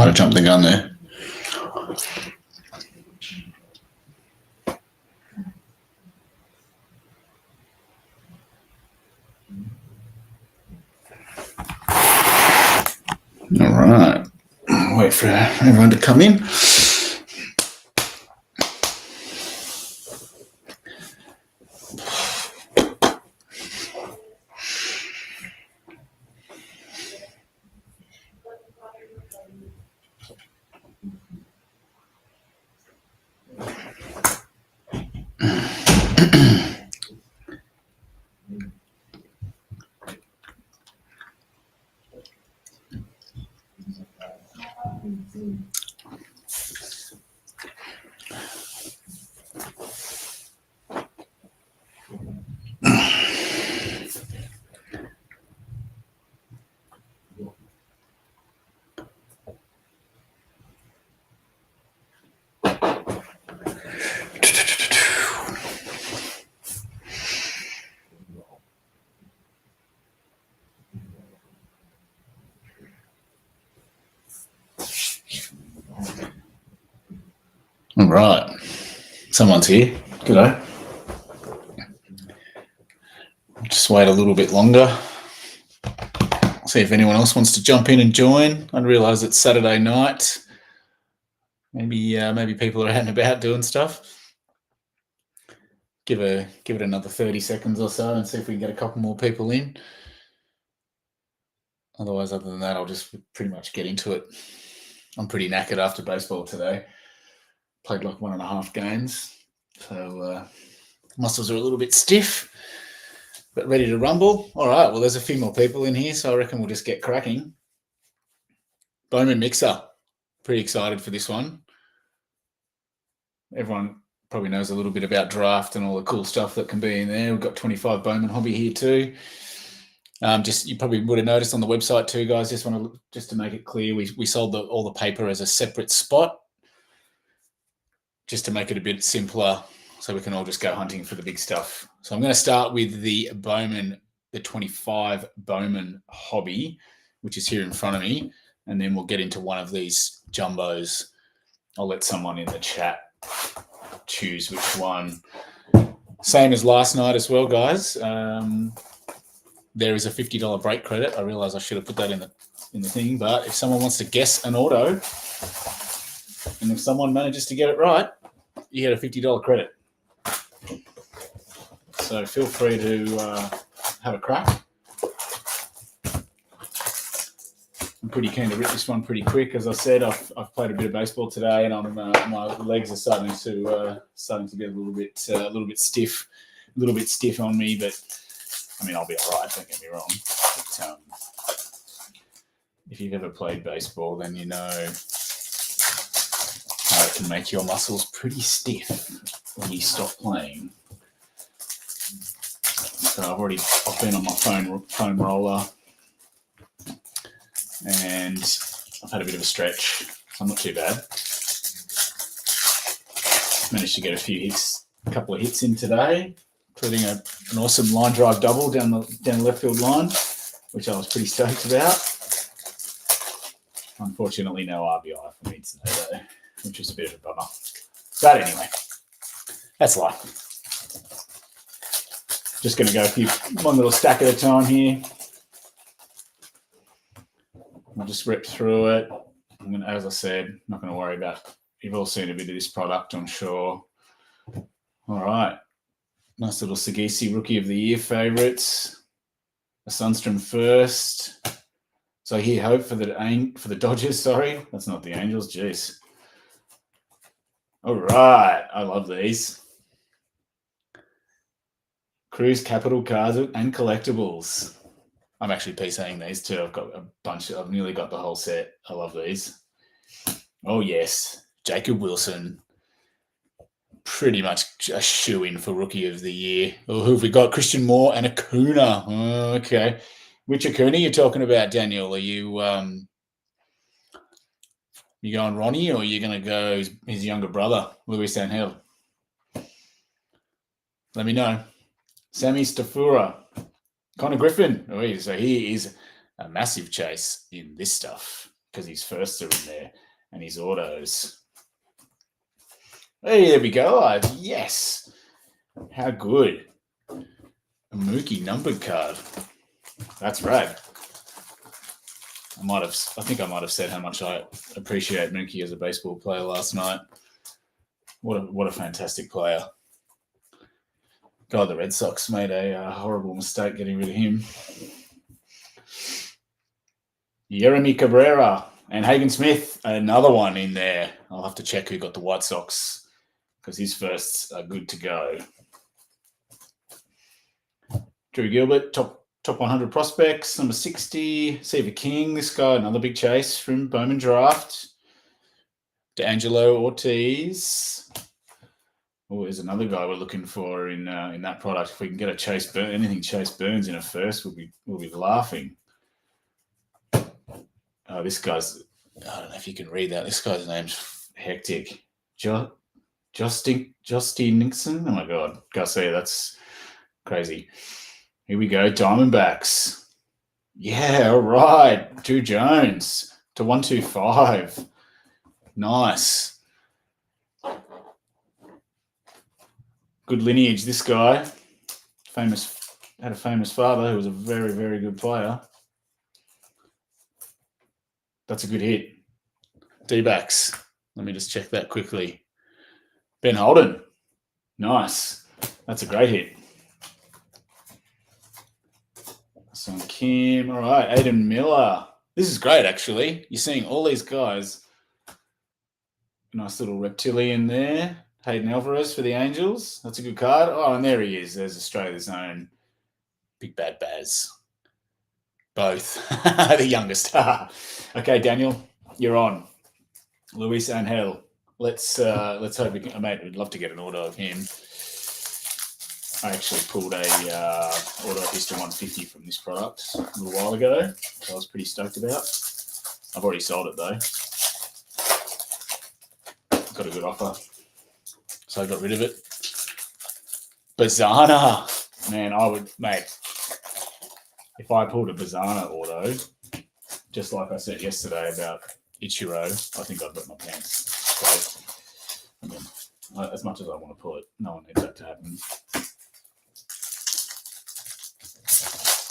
Might have jumped the gun there. All right. Wait for everyone to come in. All right. Someone's here. G'day. Just wait a little bit longer. See if anyone else wants to jump in and join. I realise it's Saturday night. Maybe people are out and about doing stuff. Give it another 30 seconds or so and see if we can get a couple more people in. Otherwise, other than that, I'll just pretty much get into it. I'm pretty knackered after baseball today. Played like 1.5 games. So muscles are a little bit stiff, but ready to rumble. All right, well, there's a few more people in here, so I reckon we'll just get cracking. Bowman Mixer. Pretty excited for this one. Everyone probably knows a little bit about draft and all the cool stuff that can be in there. We've got 25 Bowman hobby here too. You probably would have noticed on the website too, guys. Just to make it clear, we sold all the paper as a separate spot, just to make it a bit simpler, so we can all just go hunting for the big stuff. So I'm going to start with the Bowman, the 25 Bowman hobby, which is here in front of me, and then we'll get into one of these jumbos. I'll let someone in the chat choose which one. Same as last night as well, guys. There is a $50 break credit. I realise I should have put that in the thing, but if someone wants to guess an auto, and if someone manages to get it right, you get a $50 credit. So feel free to have a crack. I'm pretty keen to rip this one pretty quick. As I said, I've played a bit of baseball today, and my legs are starting to get a little bit stiff, on me. But I mean, I'll be all right. Don't get me wrong. But, if you've ever played baseball, then you know how it can make your muscles pretty stiff when you stop playing. So I've been on my foam roller, and I've had a bit of a stretch, so I'm not too bad. Managed to get a couple of hits in today, including an awesome line drive double down the left field line, which I was pretty stoked about. Unfortunately, no RBI for me today, which was a bit of a bummer. But anyway, that's life. Just going to go one little stack at a time here. I'll just rip through it. As I said, not going to worry about. You've all seen a bit of this product, I'm sure. All right. Nice little Sagisi Rookie of the Year favorites. A Sundstrom first. So here, hope for the Dodgers. Sorry, that's not the Angels. Jeez. All right, I love these. Cruise Capital Cards and Collectibles. I'm actually PCing these too. I've got a bunch. I've nearly got the whole set. I love these. Oh yes, Jacob Wilson. Pretty much a shoe-in for Rookie of the Year. Oh, who have we got? Christian Moore and Acuna. Oh, okay. Which Acuna are you talking about, Daniel? Are you going Ronnie, or are you going to go his younger brother, Luis Angel? Let me know. Sammy Stafura. Connor Griffin. Oh, so he is a massive chase in this stuff. because his firsts are in there and his autos. Hey, there we go. Yes. How good. A Mookie numbered card. That's rad. I think I might have said how much I appreciate Mookie as a baseball player last night. What a fantastic player. God, the Red Sox made a horrible mistake getting rid of him. Yeremy Cabrera and Hagen Smith, another one in there. I'll have to check who got the White Sox because his firsts are good to go. Drew Gilbert, top 100 prospects, number 60. Seaver King, this guy, another big chase from Bowman Draft. D'Angelo Ortiz. Oh, there's another guy we're looking for in that product. If we can get anything Chase Burns in a first, we'll be laughing. Oh, this guy's, I don't know if you can read that. This guy's name's hectic. Justin Nixon. Oh my God, Garcia, that's crazy. Here we go, Diamondbacks. Yeah, all right. Drew Jones to 125. Nice. Good lineage, this guy. Had a famous father who was a very, very good player. That's a good hit. D-backs. Let me just check that quickly. Ben Holden. Nice. That's a great hit. Son Kim. All right. Aiden Miller. This is great, actually. You're seeing all these guys. Nice little reptilian there. Hayden Alvarez for the Angels. That's a good card. Oh, and there he is. There's Australia's own Big Bad Baz. Both. The youngest. Okay, Daniel, you're on. Luis Angel. Let's hope we can. Mate, we'd love to get an auto of him. I actually pulled a auto of History 150 from this product a little while ago, which I was pretty stoked about. I've already sold it though. Got a good offer, so I got rid of it. Bazana, man, if I pulled a Bazana auto, just like I said yesterday about Ichiro, I think I'd put my pants. So, I mean, as much as I want to pull it, no one needs that to happen.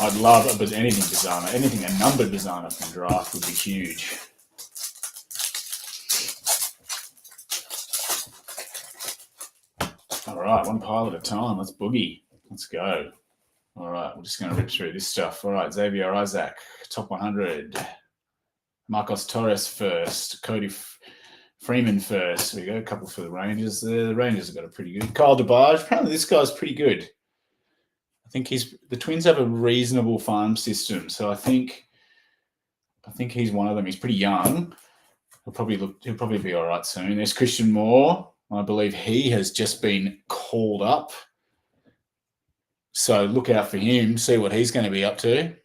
I'd love anything Bazana, anything a numbered Bazana from draft would be huge. All right, one pile at a time. Let's boogie. Let's go. All right, we're just going to rip through this stuff. All right, Xavier Isaac, top 100. Marcos Torres first. Cody Freeman first. There we go. A couple for the Rangers there. The Rangers have got a pretty good. Kyle DeBarge. Apparently this guy's pretty good. I think the Twins have a reasonable farm system, so I think he's one of them. He's pretty young. He'll probably be all right soon. There's Christian Moore. I believe he has just been called up. So look out for him, see what he's going to be up to.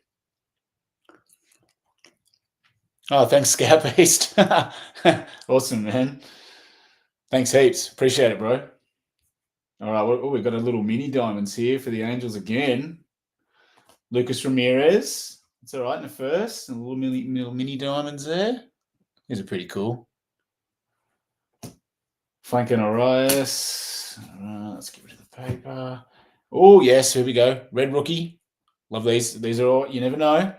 Oh, thanks, Scout Beast. Awesome, man. Thanks heaps. Appreciate it, bro. All right, we've got a little mini diamonds here for the Angels again. Lucas Ramirez. It's all right in the first. And a little mini diamonds there. These are pretty cool. Franklin Arias. Let's get rid of the paper. Oh, yes, here we go. Red rookie. Love these. These are all, you never know.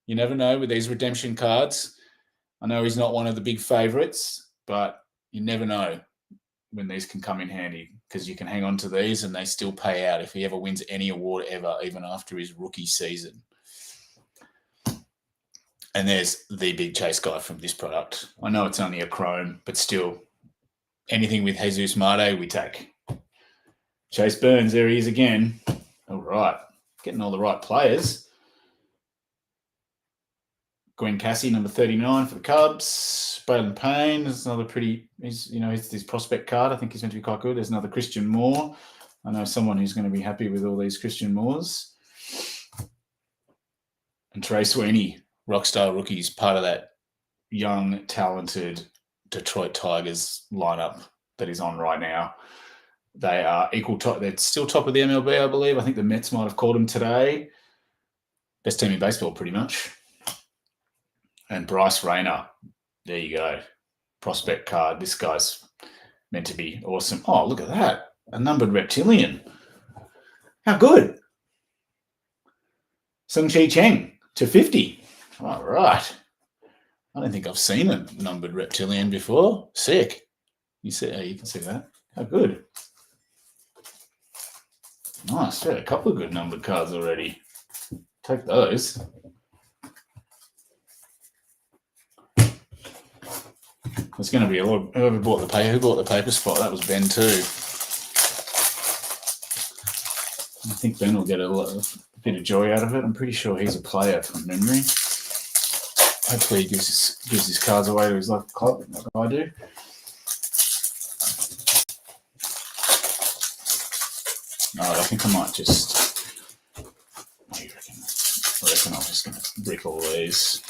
You never know with these redemption cards. I know he's not one of the big favorites, but you never know when these can come in handy because you can hang on to these and they still pay out if he ever wins any award ever, even after his rookie season. And there's the big chase guy from this product. I know it's only a chrome, but still, anything with Jesus Marte, we take. Chase Burns, there he is again. All right. Getting all the right players. Gwen Cassie, number 39 for the Cubs. Braylon Payne is another it's his prospect card. I think he's meant to be quite good. There's another Christian Moore. I know someone who's going to be happy with all these Christian Moores. And Trey Sweeney, Rockstar rookies, part of that young, talented Detroit Tigers lineup that is on right now. They are equal top. They're still top of the MLB, I believe. I think the Mets might have called them today. Best team in baseball, pretty much. And Bryce Rayner. There you go. Prospect card. This guy's meant to be awesome. Oh, look at that. A numbered reptilian. How good. Sung-Chi Cheng to 50. All right. I don't think I've seen a numbered reptilian before. Sick. You can see that. How good. Nice. Yeah, a couple of good numbered cards already. Take those. There's going to be a lot. Who bought the paper spot? That was Ben too. I think Ben will get a bit of joy out of it. I'm pretty sure he's a player from memory. Hopefully he gives his cards away to his local club like I do. All right, I think I might just. What do you reckon? I reckon I'm just going to brick all these.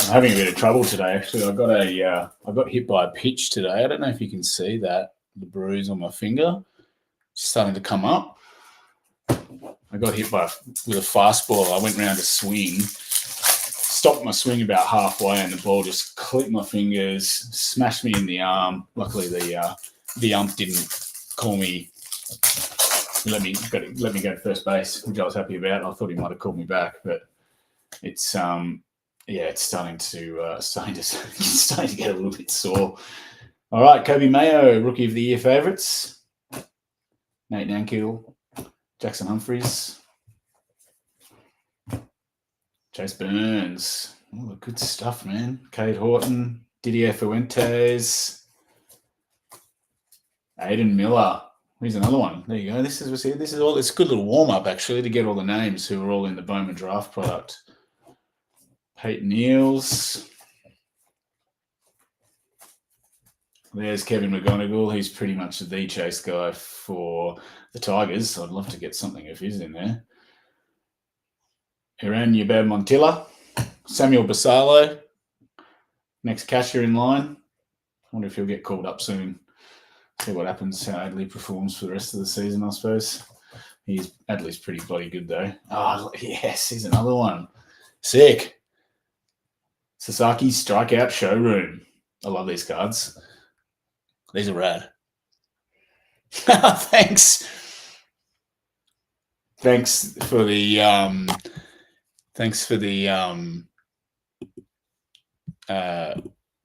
I'm having a bit of trouble today. Actually, I got hit by a pitch today. I don't know if you can see that, the bruise on my finger. It's starting to come up. I got hit with a fastball. I went round to swing, stopped my swing about halfway, and the ball just clipped my fingers, smashed me in the arm. Luckily, the ump didn't call me. Let me go to first base, which I was happy about. I thought he might have called me back, but it's it's starting to get a little bit sore. All right, Kobe Mayo, Rookie of the Year favourites. Nate Nankill, Jackson Humphries, Chase Burns. Oh, good stuff, man. Cade Horton, Didier Fuentes, Aiden Miller. Here's another one. There you go. This is all. It's a good little warm up actually to get all the names who are all in the Bowman draft product. Peyton Eels. There's Kevin McGonigal. He's pretty much the chase guy for the Tigers. So I'd love to get something of his in there. Iran Yubab Montilla. Samuel Basalo. Next catcher in line. I wonder if he'll get called up soon. See what happens, how Adley performs for the rest of the season, I suppose. Adley's pretty bloody good, though. Oh, yes, here's another one. Sick. Sasaki Strikeout Showroom. I love these cards. These are rad. Thanks for the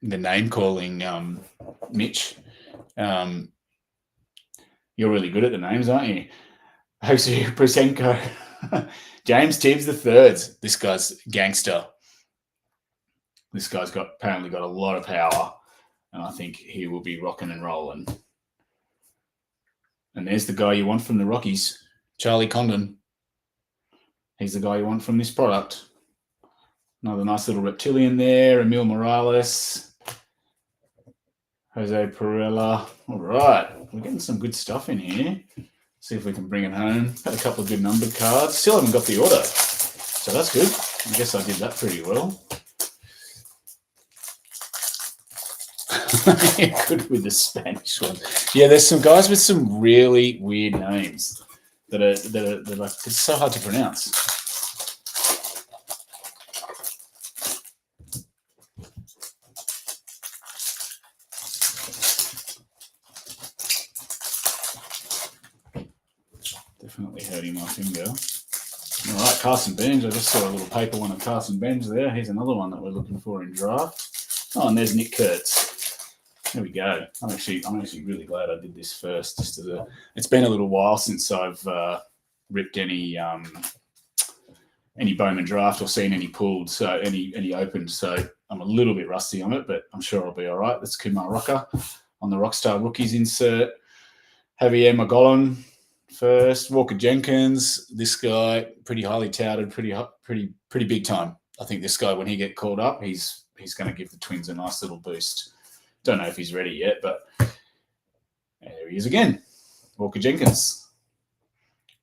name calling, Mitch. You're really good at the names, aren't you? Jose Presenko. James Tibbs III. This guy's gangster. This guy's apparently got a lot of power, and I think he will be rocking and rolling. And there's the guy you want from the Rockies, Charlie Condon. He's the guy you want from this product. Another nice little reptilian there. Emil Morales. Jose Perella. All right. We're getting some good stuff in here. See if we can bring it home. Had a couple of good numbered cards. Still haven't got the auto. So that's good. I guess I did that pretty well. Good with the Spanish one. Yeah, there's some guys with some really weird names that are like, it's so hard to pronounce. Definitely hurting my finger. All right, Carson Benj. I just saw a little paper one of Carson Benj there. Here's another one that we're looking for in draft. Oh, and there's Nick Kurtz. There we go. I'm actually really glad I did this first. It's been a little while since I've ripped any Bowman draft or seen any pulled, so any opened. So I'm a little bit rusty on it, but I'm sure I'll be all right. That's Kumar Rocker on the Rockstar Rookies insert. Javier Magallon first. Walker Jenkins. This guy pretty highly touted, pretty big time. I think this guy, when he get called up, he's going to give the Twins a nice little boost. Don't know if he's ready yet, but there he is again. Walker Jenkins.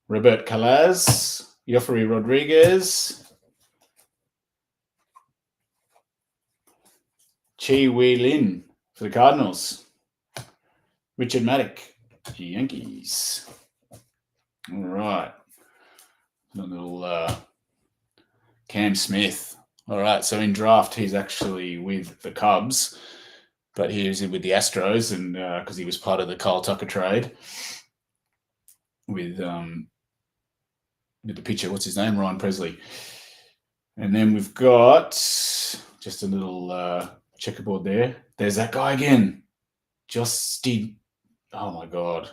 Robert Calaz. Yofri Rodriguez. Chi Wei Lin for the Cardinals. Richard Maddock, Yankees. All right. A little Cam Smith. All right, so in draft, he's actually with the Cubs, but he was with the Astros, and because he was part of the Kyle Tucker trade with the pitcher, what's his name, Ryan Presley. And then we've got just a little checkerboard there. There's that guy again, oh my God,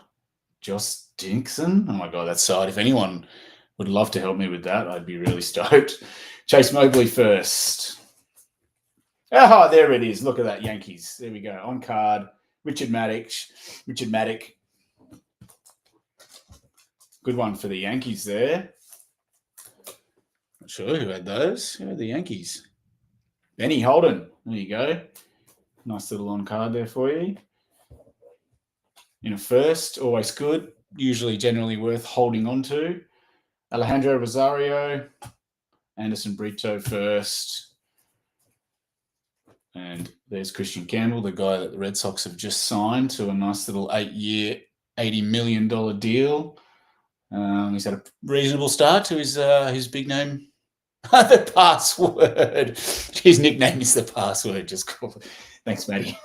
Josh Dinkson. Oh my God, that's sad. If anyone would love to help me with that, I'd be really stoked. Chase Mobley first. Oh, there it is. Look at that, Yankees. There we go. On card, Richard Maddock. Good one for the Yankees there. Not sure who had those. Who had the Yankees? Benny Holden. There you go. Nice little on card there for you. In a first, always good. Usually generally worth holding on to. Alejandro Rosario. Anderson Brito first. And there's Christian Campbell, the guy that the Red Sox have just signed to a nice little 8-year, $80 million deal. He's had a reasonable start to his big name. The password. His nickname is the password. Just call it. Thanks, Matty.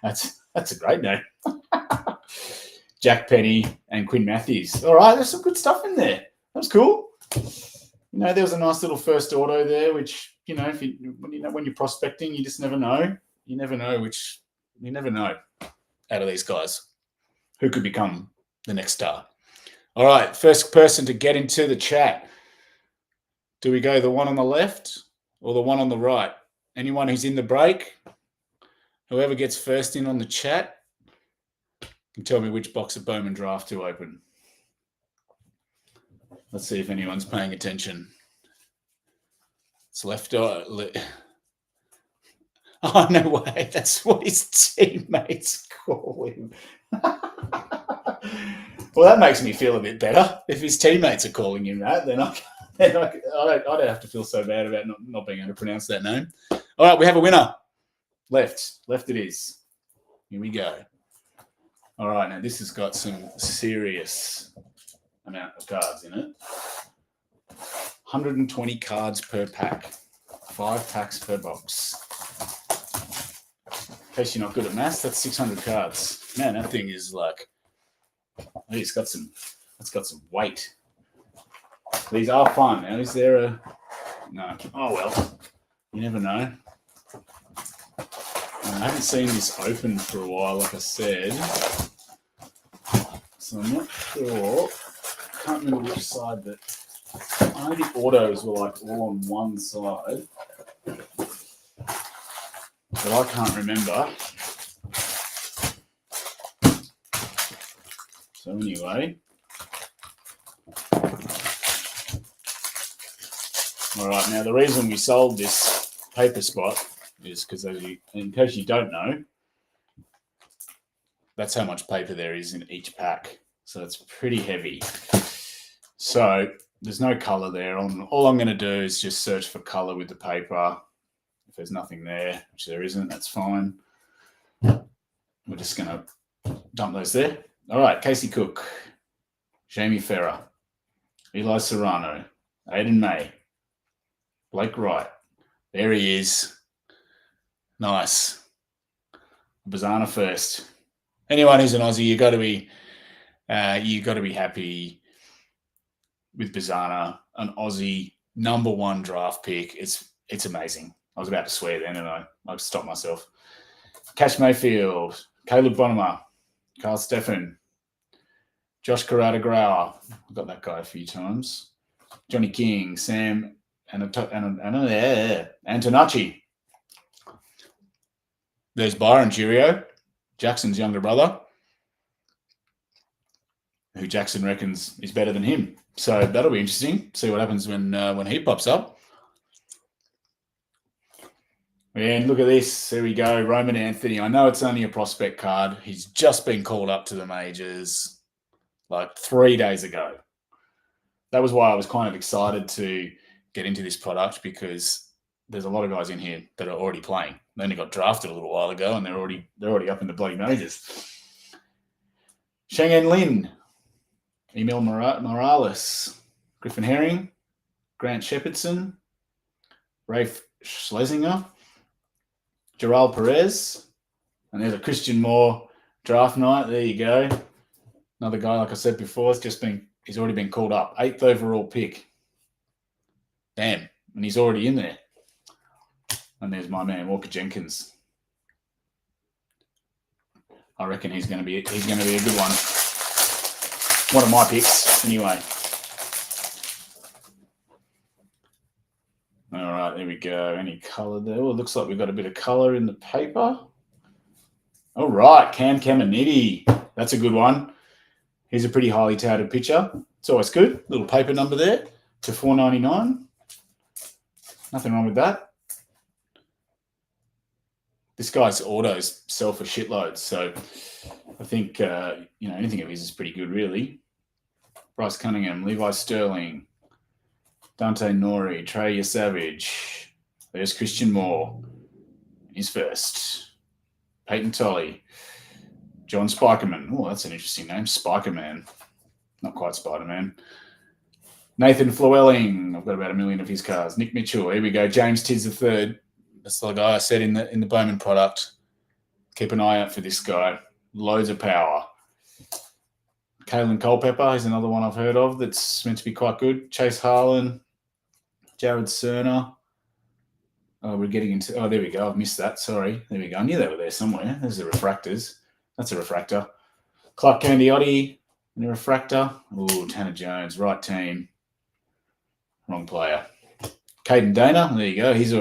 That's a great name. Jack Penny and Quinn Matthews. All right, there's some good stuff in there. That was cool. There was a nice little first auto there, which when you're prospecting, you just never know. You never know out of these guys who could become the next star. All right, first person to get into the chat. Do we go the one on the left or the one on the right? Anyone who's in the break, whoever gets first in on the chat, can tell me which box of Bowman draft to open. Let's see if anyone's paying attention. It's left. Oh, no way. That's what his teammates call him. Well, that makes me feel a bit better. If his teammates are calling him that, then I don't have to feel so bad about not being able to pronounce that name. All right, we have a winner. Left it is. Here we go. All right, now this has got some serious amount of cards in it. 120 cards per pack. 5 packs per box. In case you're not good at maths, that's 600 cards. Man, that thing is like, it's got some weight. These are fun. Now, is there a... No. Oh, well. You never know. I haven't seen this open for a while, like I said. So I'm not sure. I can't remember which side that... I know the autos were like all on one side. But I can't remember. So anyway. All right, now the reason we sold this paper spot is because, in case you don't know, that's how much paper there is in each pack. So it's pretty heavy. So there's no color there. All I'm going to do is just search for color with the paper. If there's nothing there, which there isn't, that's fine. We're just going to dump those there. All right, Casey Cook, Jamie Ferrer, Eli Serrano, Aiden May, Blake Wright. There he is. Nice. Bazana first. Anyone who's an Aussie, you got to be happy with Bazana, an Aussie #1 draft pick. It's amazing. I was about to swear then, and I stopped myself. Cash Mayfield, Caleb Bonema, Carl Steffen, Josh Carrata-Grauer. I've got that guy a few times. Johnny King, Sam Antonacci. There's Byron Girio, Jackson's younger brother, who Jackson reckons is better than him. So that'll be interesting. See what happens when he pops up. And look at this. There we go. Roman Anthony. I know it's only a prospect card. He's just been called up to the majors like 3 days ago. That was why I was kind of excited to get into this product, because there's a lot of guys in here that are already playing. They only got drafted a little while ago, and they're already up in the bloody majors. Sheng-En Lin, Emil Morales, Griffin Herring, Grant Shepardson, Rafe Schlesinger, Gerald Perez, and there's a Christian Moore draft night. There you go. Another guy, like I said before, he's already been called up. 8th overall pick. Damn, and he's already in there. And there's my man, Walker Jenkins. I reckon he's going to be a good one. One of my picks, anyway. All right, there we go. Any colour there? Well, it looks like we've got a bit of colour in the paper. All right, Cam Caminiti. That's a good one. He's a pretty highly touted pitcher. It's always good. Little paper number there to $4.99. Nothing wrong with that. This guy's autos sell for shitloads, so I think anything of his is pretty good, really. Bryce Cunningham, Levi Sterling, Dante Nori, Trey Savage. There's Christian Moore. He's first. Peyton Tolley, John Spikerman. Oh, that's an interesting name, Spikerman. Not quite Spider-Man. Nathan Flewelling. I've got about 1 million of his cards. Nick Mitchell. Here we go. James Tids III. That's the guy I said in the Bowman product. Keep an eye out for this guy. Loads of power. Kalen Culpepper is another one I've heard of that's meant to be quite good. Chase Harlan. Jared Cerner. Oh, we're getting into... Oh, there we go. I've missed that. Sorry. There we go. I knew they were there somewhere. There's the refractors. That's a refractor. Clark Candiotti and a refractor. Oh, Tanner Jones. Right team. Wrong player. Caden Dana. There you go. He's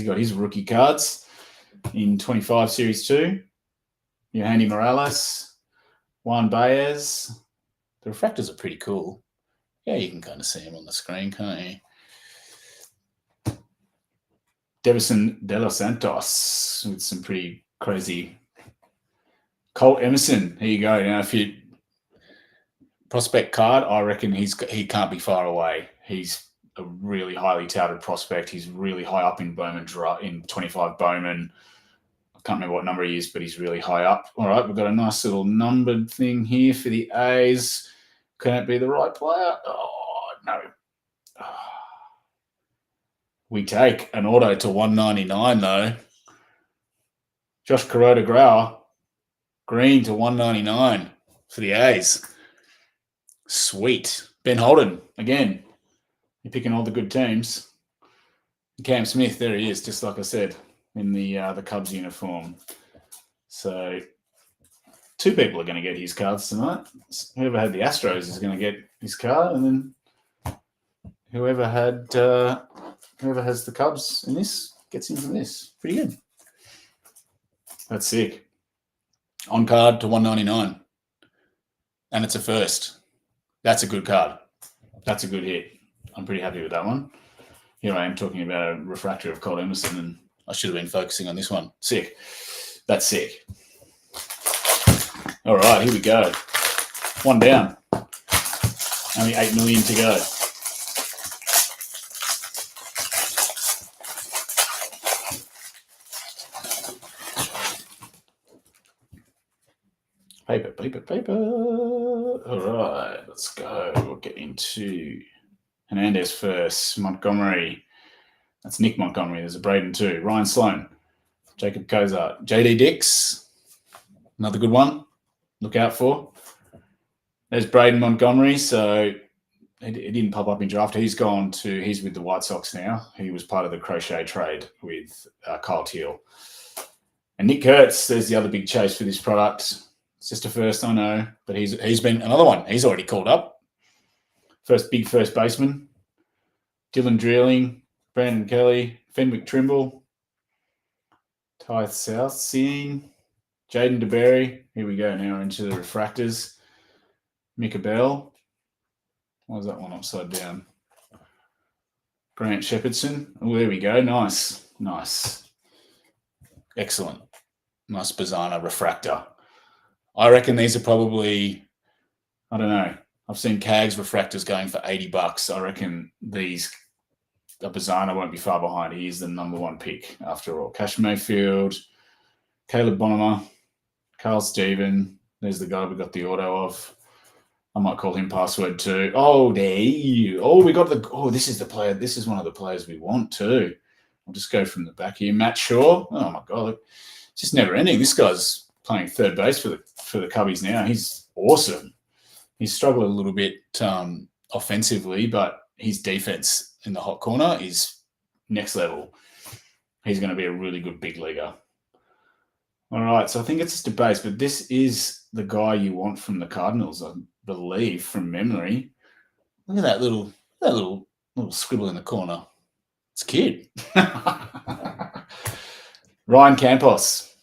got his rookie cards in 25 Series 2. Yohani Morales. Juan Baez. The refractors are pretty cool. Yeah, you can kind of see them on the screen, can't you? Devison De Los Santos with some pretty crazy. Colt Emerson. Here you go. Now, if you prospect card, I reckon he can't be far away. He's a really highly touted prospect. He's really high up in Bowman in 25 Bowman. I can't remember what number he is, but he's really high up. All right, we've got a nice little numbered thing here for the A's. Can it be the right player? Oh, no. We take an auto to $199 though. Josh Kuroda-Grauer, green to $199 for the A's. Sweet. Ben Holden, again. You're picking all the good teams. Cam Smith, there he is, just like I said, in the Cubs uniform. So 2 people are going to get his cards tonight. Whoever had the Astros is going to get his card, and then whoever has the Cubs in this gets into this. Pretty good. That's sick. On card to $199. And it's a first. That's a good card. That's a good hit. I'm pretty happy with that one. Here I am talking about a refractor of Colt Emerson, and I should have been focusing on this one. Sick. That's sick. All right, here we go. One down. Only 8 million to go. Paper. All right, let's go. We'll get into Hernandez first. Montgomery. That's Nick Montgomery. There's a Braden too. Ryan Sloan. Jacob Cozart. JD Dix. Another good one. Look out for. There's Braden Montgomery. So he didn't pop up in draft. He's with the White Sox now. He was part of the Crochet trade with Kyle Teal. And Nick Kurtz, there's the other big chase for this product. It's just a first, I know, but he's been another one. He's already called up. First baseman. Dylan Drilling, Brandon Kelly, Fenwick Trimble, Ty South Scene, Jaden DeBerry. Here we go now into the refractors. Mika Bell. Why is that one upside down? Grant Shepherdson. Oh, there we go. Nice. Excellent. Nice Bazana refractor. I reckon these are probably, I don't know. I've seen CAG's refractors going for $80. I reckon the Bazana won't be far behind. He is the number 1 pick after all. Cash Mayfield, Caleb Bonema, Carl Steven. There's the guy we got the auto of. I might call him password too. Oh, there you. Oh, we got the. Oh, this is the player. This is one of the players we want too. I'll just go from the back here. Matt Shaw. Oh my God, it's just never ending. This guy's playing third base for the Cubbies now. He's awesome. He's struggled a little bit offensively, but his defense in the hot corner is next level. He's going to be a really good big leaguer. All right, so I think it's just a base, but this is the guy you want from the Cardinals, I believe, from memory. Look at that little scribble in the corner. It's cute. Ryan Campos.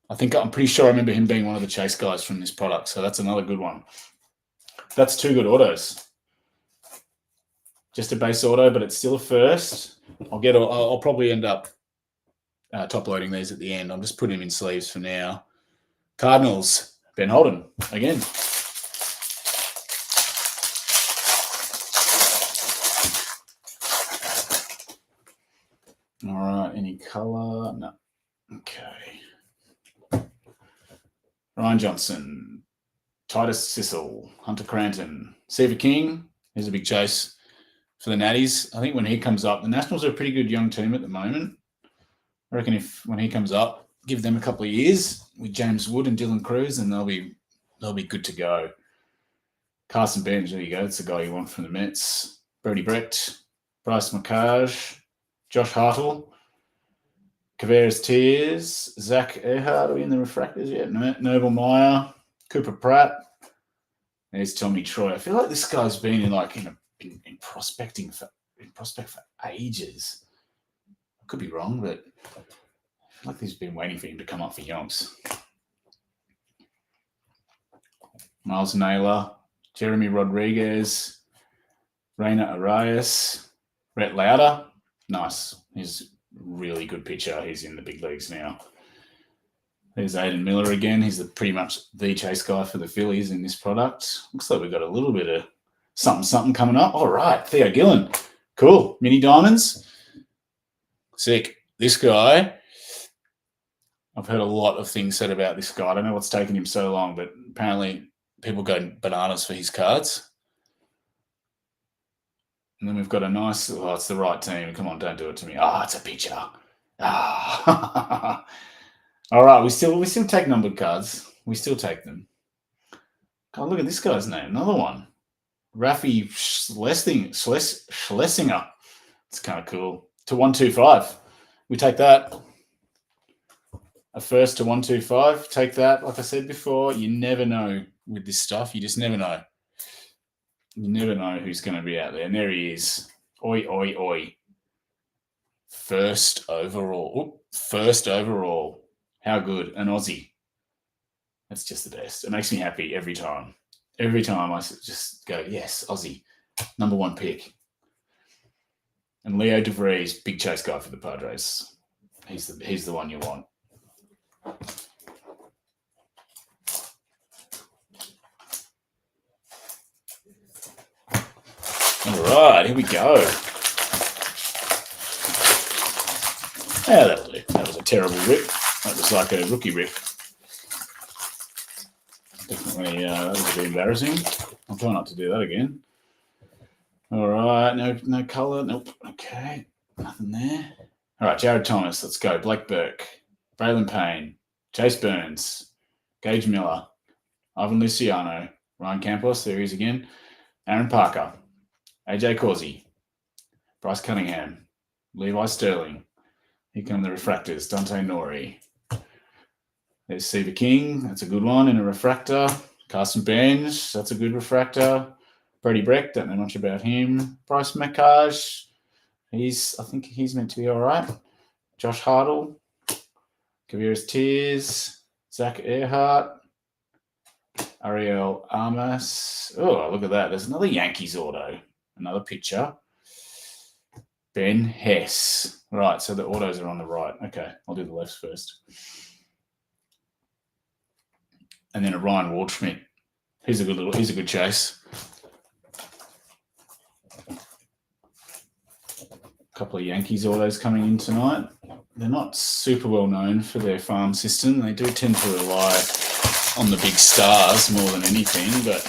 I'm pretty sure I remember him being one of the chase guys from this product, so that's another good one. That's 2 good autos. Just a base auto, but it's still a first. I'll probably end up top loading these at the end. I'm just putting them in sleeves for now. Cardinals, Ben Holden again. All right, any color? No. Okay. Ryan Johnson, Titus Sissel, Hunter Cranton, Seaver King. Here's a big chase for the Natties. I think when he comes up, the Nationals are a pretty good young team at the moment. I reckon when he comes up, give them a couple of years with James Wood and Dylan Cruz, and they'll be good to go. Carson Bench, there you go. That's the guy you want from the Mets. Brody Brecht, Bryce McCarge, Josh Hartle, Caveras Tears, Zach Earhart. Are we in the refractors yet? Noble Meyer, Cooper Pratt. There's Tommy Troy. I feel like this guy's been in prospect for ages. I could be wrong, but I feel like he's been waiting for him to come up for Yonks. Miles Naylor, Jeremy Rodriguez, Reina Arias, Rhett Lauder. Nice. He's a really good pitcher. He's in the big leagues now. There's Aiden Miller again. He's pretty much the chase guy for the Phillies in this product. Looks like we've got a little bit of something coming up. All right, Theo Gillen. Cool. Mini diamonds. Sick. This guy, I've heard a lot of things said about this guy. I don't know what's taken him so long, but apparently people go bananas for his cards. And then we've got a nice, it's the right team. Come on, don't do it to me. It's a pitcher. All right, we still take numbered cards. We still take them. God, look at this guy's name. Another one. Rafi Schlesinger. It's kind of cool. To 125. We take that. A first to 125. Take that. Like I said before, you never know with this stuff. You just never know. You never know who's going to be out there. And there he is. Oi, oi, oi. First overall. How good. An Aussie. That's just the best. It makes me happy every time. Every time I just go, yes, Aussie. Number 1 pick. And Leo DeVries, big chase guy for the Padres. He's the one you want. All right, here we go. Yeah, that'll do. That was a terrible rip. That was like a rookie rip. Definitely, that was a bit embarrassing. I'll try not to do that again. All right, no colour. Nope. Okay, nothing there. All right, Jared Thomas. Let's go. Blake Burke, Braylon Payne, Chase Burns, Gage Miller, Ivan Luciano, Ryan Campos. There he is again. Aaron Parker, AJ Causey, Bryce Cunningham, Levi Sterling. Here come the refractors. Dante Nori. There's Seaver King. That's a good one in a refractor. Carson Bench. That's a good refractor. Brody Brecht. Don't know much about him. Bryce McCarge. I think he's meant to be all right. Josh Hartle. Caveras Tears. Zach Earhart. Ariel Armas. Oh, look at that. There's another Yankees auto. Another pitcher. Ben Hess. Right, so the autos are on the right. Okay, I'll do the lefts first. And then a Ryan Waldschmidt. He's a good chase. A couple of Yankees autos coming in tonight. They're not super well known for their farm system. They do tend to rely on the big stars more than anything, but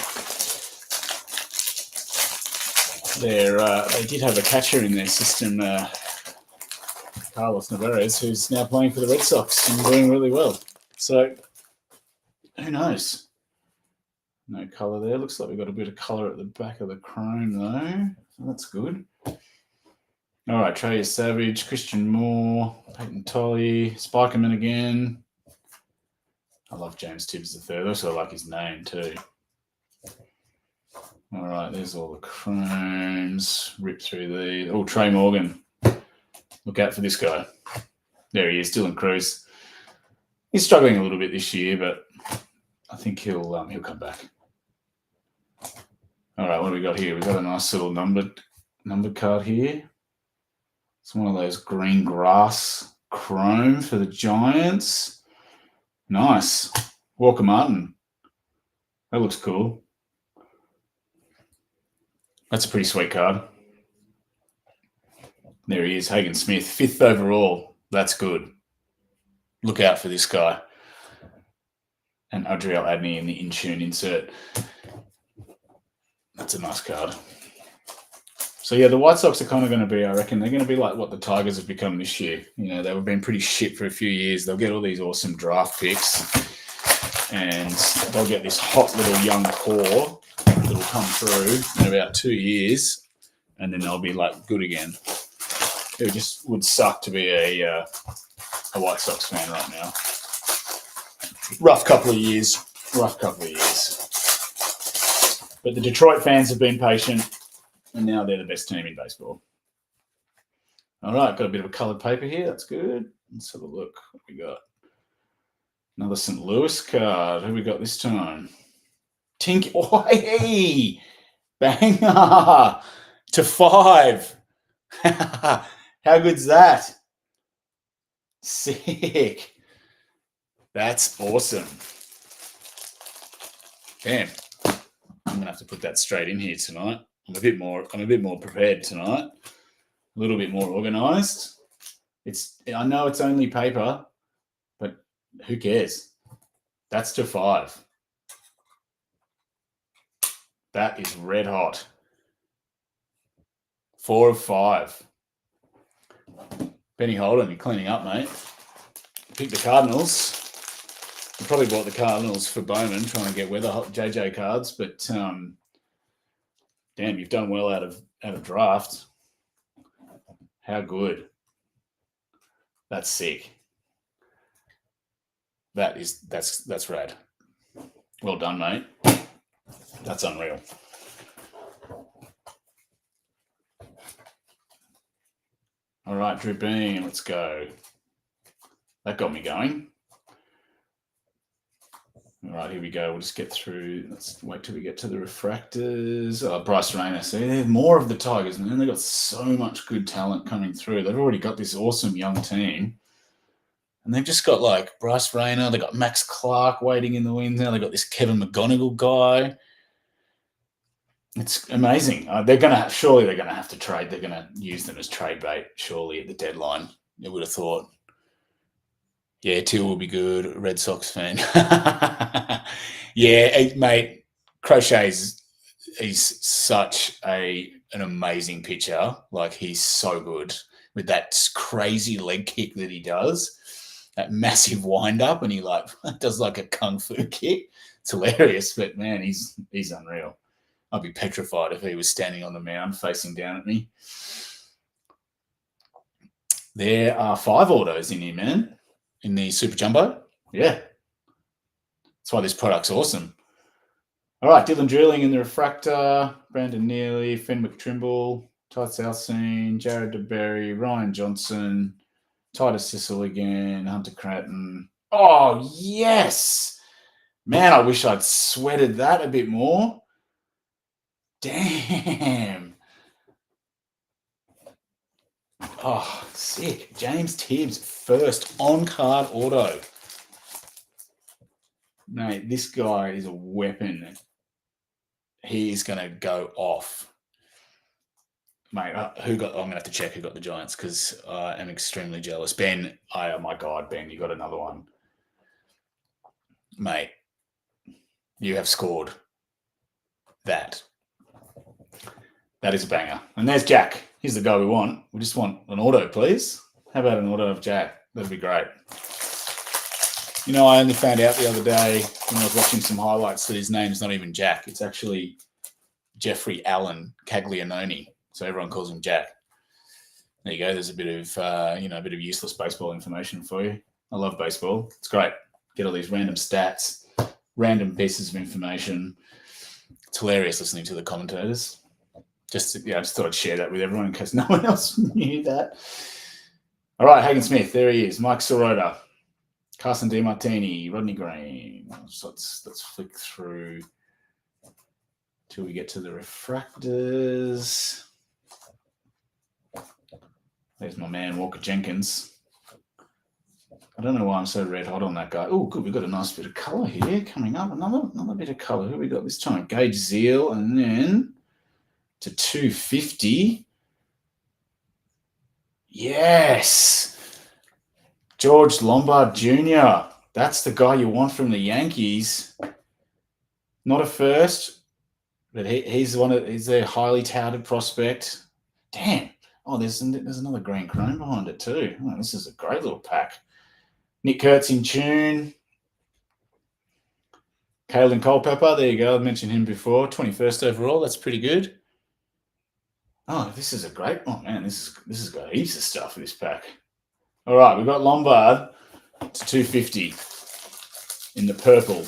they did have a catcher in their system, Carlos Navarez, who's now playing for the Red Sox and doing really well. So who knows? No colour there. Looks like we've got a bit of colour at the back of the chrome though. So that's good. All right, Trey Savage, Christian Moore, Peyton Tolley, Spikerman again. I love James Tibbs III. I also like his name too. All right, there's all the chromes. Rip through these. Oh, Trey Morgan. Look out for this guy. There he is, Dylan Cruz. He's struggling a little bit this year, but I think he'll come back. All right, what do we got here? We've got a nice little numbered card here. It's one of those green grass chrome for the Giants. Nice. Walker Martin. That looks cool. That's a pretty sweet card. There he is, Hagen Smith, 5th overall. That's good. Look out for this guy. And Adriel Adney in the in-tune insert. That's a nice card. So, yeah, the White Sox are kind of going to be, I reckon, they're going to be like what the Tigers have become this year. You know, they've been pretty shit for a few years. They'll get all these awesome draft picks and they'll get this hot little young core that'll come through in about 2 years and then they'll be like good again. It just would suck to be a White Sox fan right now. Rough couple of years. But the Detroit fans have been patient, and now they're the best team in baseball. All right, got a bit of a coloured paper here. That's good. Let's have a look. What we got? Another St. Louis card. Who we got this time? Tink. Oh, hey! Banger! To 5. How good's that? Sick. That's awesome. Damn. I'm gonna have to put that straight in here tonight. I'm a bit more prepared tonight. A little bit more organized. I know it's only paper, but who cares? That's to 5. That is red hot. 4 of 5. Benny Holden, you're cleaning up, mate. Pick the Cardinals. You probably bought the Cardinals for Bowman, trying to get weather JJ cards, but damn, you've done well out of draft. How good. That's sick. That's rad. Well done, mate. That's unreal. All right, Drew Beam, let's go. That got me going. All right, here we go. We'll just get through. Let's wait till we get to the refractors. Bryce Rayner. See, there's more of the Tigers, man. They've got so much good talent coming through. They've already got this awesome young team. And they've just got like Bryce Rayner. They've got Max Clark waiting in the wings now. They've got this Kevin McGonigal guy. It's amazing. They're going to have to trade. They're going to use them as trade bait, surely, at the deadline. You would have thought. Yeah, Till will be good. Red Sox fan. Yeah, mate. Crochet's he's such an amazing pitcher. Like, he's so good with that crazy leg kick that he does, that massive wind up, and he like does like a kung fu kick. It's hilarious, but man, he's unreal. I'd be petrified if he was standing on the mound facing down at me. There are 5 autos in here, man. In the Super Jumbo. Yeah. That's why this product's awesome. All right, Dylan Drilling in the refractor, Brandon Neely, Fenwick Trimble, Ty Southseen, Jared DeBerry, Ryan Johnson, Titus Sissel again, Hunter Cratton. Oh, yes. Man, I wish I'd sweated that a bit more. Damn. Oh, sick. James Tibbs, first on-card auto. Mate, this guy is a weapon. He is going to go off. Mate, I'm going to have to check who got the Giants because I am extremely jealous. Ben, oh my God, Ben, you got another one. Mate, you have scored that. That is a banger. And there's Jack. He's the guy we want. We just want an auto, please. How about an auto of Jack? That'd be great. You know, I only found out the other day when I was watching some highlights that his name's not even Jack. It's actually Jeffrey Allen Caglianone. So everyone calls him Jack. There you go. There's a bit of, a bit of useless baseball information for you. I love baseball. It's great. Get all these random stats, random pieces of information. It's hilarious listening to the commentators. I just thought I'd share that with everyone in case no one else knew that. All right, Hagen Smith, there he is. Mike Sirota, Carson DiMartini, Rodney Green. So let's flick through till we get to the refractors. There's my man, Walker Jenkins. I don't know why I'm so red hot on that guy. Oh, good. We've got a nice bit of colour here coming up. Another bit of colour. Who we got this time? Gage Zeal, and then to 250. Yes. George Lombard Jr. That's the guy you want from the Yankees. Not a first, but he's a highly touted prospect. Damn. Oh, there's another green chrome behind it too. Oh, this is a great little pack. Nick Kurtz in tune. Kalen Culpepper, there you go. I mentioned him before. 21st overall. That's pretty good. Oh, this is a great one, man. This has got heaps of stuff in this pack. All right, we've got Lombard to 250 in the purple.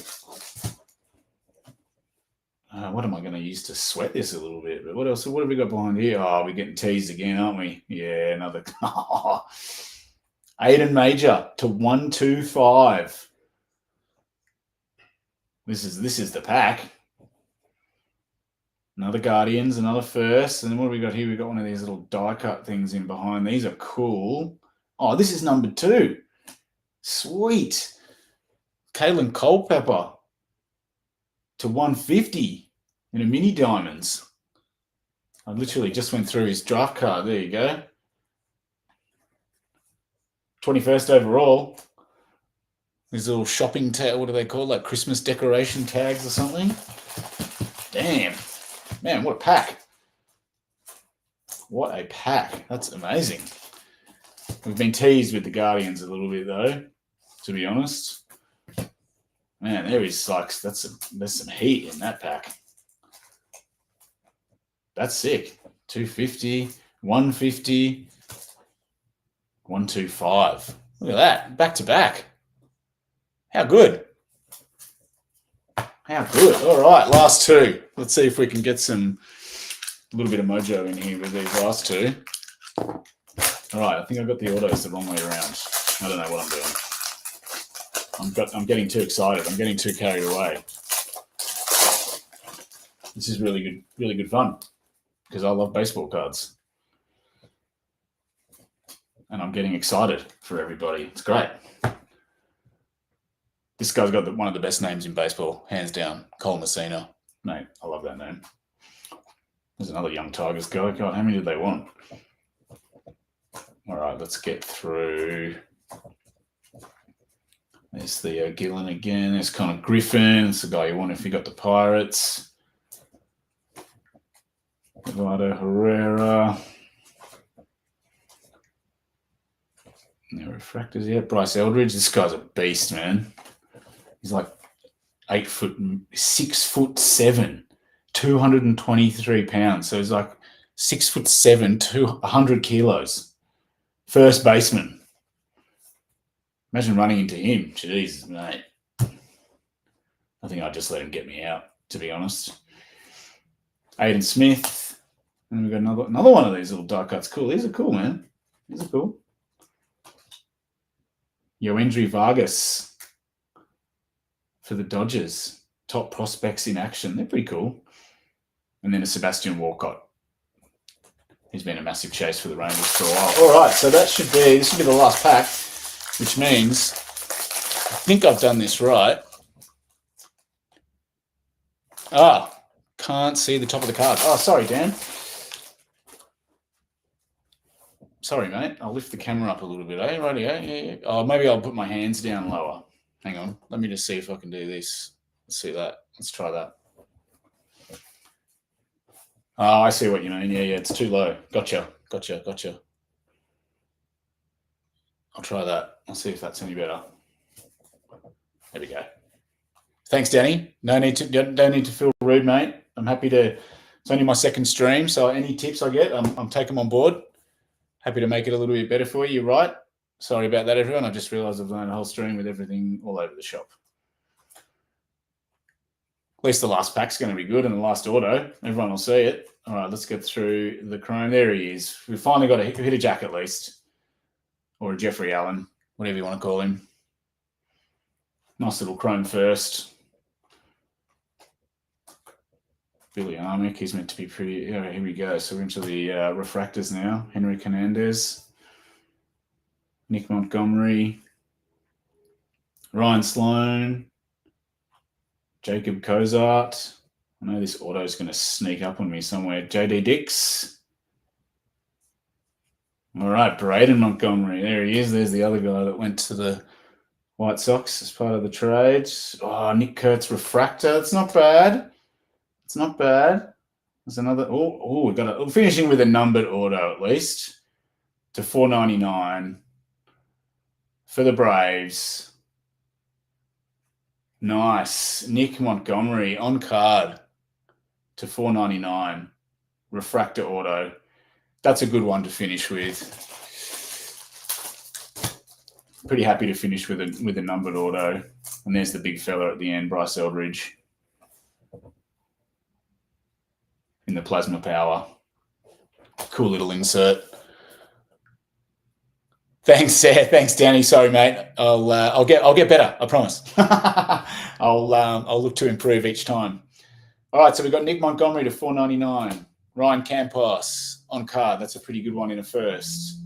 What am I going to use to sweat this a little bit? But what else? What have we got behind here? Oh, we're getting teased again, aren't we? Yeah, another. Aiden Major to 125. This is the pack. Another Guardians, another first. And then what have we got here? We've got one of these little die cut things in behind. These are cool. Oh, this is number 2. Sweet. Kalen Culpepper to 150 in a mini diamonds. I literally just went through his draft card. There you go. 21st overall. These little shopping tag, what do they call, like Christmas decoration tags or something? Damn. Man, what a pack. What a pack. That's amazing. We've been teased with the Guardians a little bit though, to be honest. Man, there is like, there's some heat in that pack. That's sick. 250, 150, 125. Look at that. Back to back. How good. How good. All right, last two. Let's see if we can get a little bit of mojo in here with these last two. All right, I think I got the autos the wrong way around. I don't know what I'm doing. I'm getting too excited. I'm getting too carried away. This is really good fun because I love baseball cards. And I'm getting excited for everybody. It's great. This guy's got one of the best names in baseball, hands down. Cole Messina. Mate, I love that name. There's another young Tigers guy. God, how many did they want? All right, let's get through. There's the Gillen again. There's Connor Griffin. It's the guy you want if you got the Pirates. Eduardo Herrera. No refractors yet. Bryce Eldridge. This guy's a beast, man. He's like 6'7", 223 pounds. So he's like 6'7", 100 kilos. First baseman. Imagine running into him. Jeez, mate. I think I'd just let him get me out, to be honest. Aiden Smith. And we've got another one of these little die cuts. Cool. These are cool, man. These are cool. Yoendry Vargas for the Dodgers. Top prospects in action. They're pretty cool. And then a Sebastian Walcott. He's been a massive chase for the Rangers for a while. All right, so this should be the last pack, which means I think I've done this right. Can't see the top of the card. Oh, sorry, Dan. Sorry, mate. I'll lift the camera up a little bit, eh? Righty, yeah. Oh, maybe I'll put my hands down lower. Hang on. Let me just see if I can do this. Let's see that. Let's try that. Oh, I see what you mean. Yeah, it's too low. Gotcha. I'll try that. I'll see if that's any better. There we go. Thanks, Danny. Don't need to feel rude, mate. I'm happy to. It's only my second stream, so any tips I get, I'm taking them on board. Happy to make it a little bit better for you. You're right. Sorry about that, everyone. I just realised I've done a whole stream with everything all over the shop. At least the last pack's going to be good and the last auto. Everyone will see it. All right, let's get through the chrome. There he is. We finally got a hit a jack at least. Or a Jeffrey Allen, whatever you want to call him. Nice little chrome first. Billy Armick, he's meant to be pretty. Yeah, here we go. So we're into the refractors now. Henry Hernandez, Nick Montgomery, Ryan Sloan, Jacob Cozart. I know this auto is going to sneak up on me somewhere. JD Dix. All right, Braden Montgomery. There he is. There's the other guy that went to the White Sox as part of the trade. Oh, Nick Kurtz refractor. It's not bad. There's another. We got finishing with a numbered auto at least to 499 for the Braves. Nice. Nick Montgomery on card to 499 refractor auto. That's a good one to finish with. Pretty happy to finish with a numbered auto. And there's the big fella at the end, Bryce Eldridge. In the plasma power. Cool little insert. Thanks, Seth. Thanks, Danny. Sorry, mate. I'll get better. I promise. I'll look to improve each time. All right, so we've got Nick Montgomery to 499. Ryan Campos on card. That's a pretty good one in a first.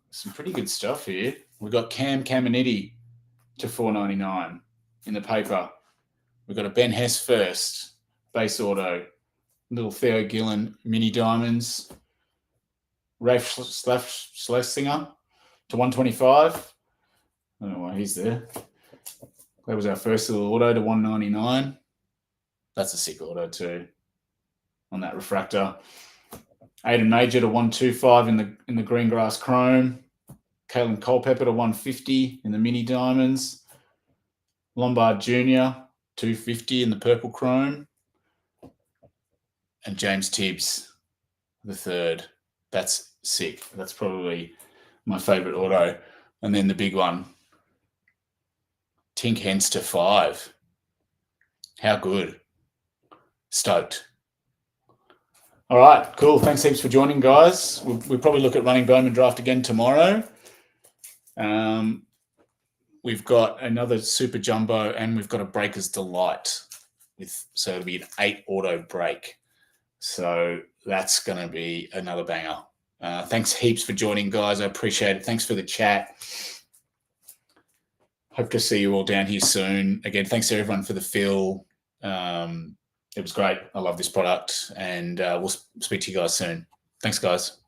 Some pretty good stuff here. We've got Cam Caminiti to 499 in the paper. We've got a Ben Hess first. Base auto, little Theo Gillen mini diamonds, Rafe Schlesinger to 125. I don't know why he's there. That was our first little auto to 199. That's a sick auto too on that refractor. Aiden Major to 125 in the green grass chrome. Kalen Culpepper to 150 in the mini diamonds. Lombard Jr. 250 in the purple chrome. And James Tibbs, the third. That's sick. That's probably my favourite auto. And then the big one, Tink Hens to 5. How good. Stoked. All right, cool. Thanks heaps for joining, guys. We'll probably look at running Bowman draft again tomorrow. We've got another super jumbo and we've got a Breaker's Delight. So it'll be an 8 auto break. So that's going to be another banger. Thanks heaps for joining, guys. I appreciate it. Thanks for the chat. Hope to see you all down here soon. Again, thanks to everyone for the fill. It was great. I love this product. And we'll speak to you guys soon. Thanks, guys.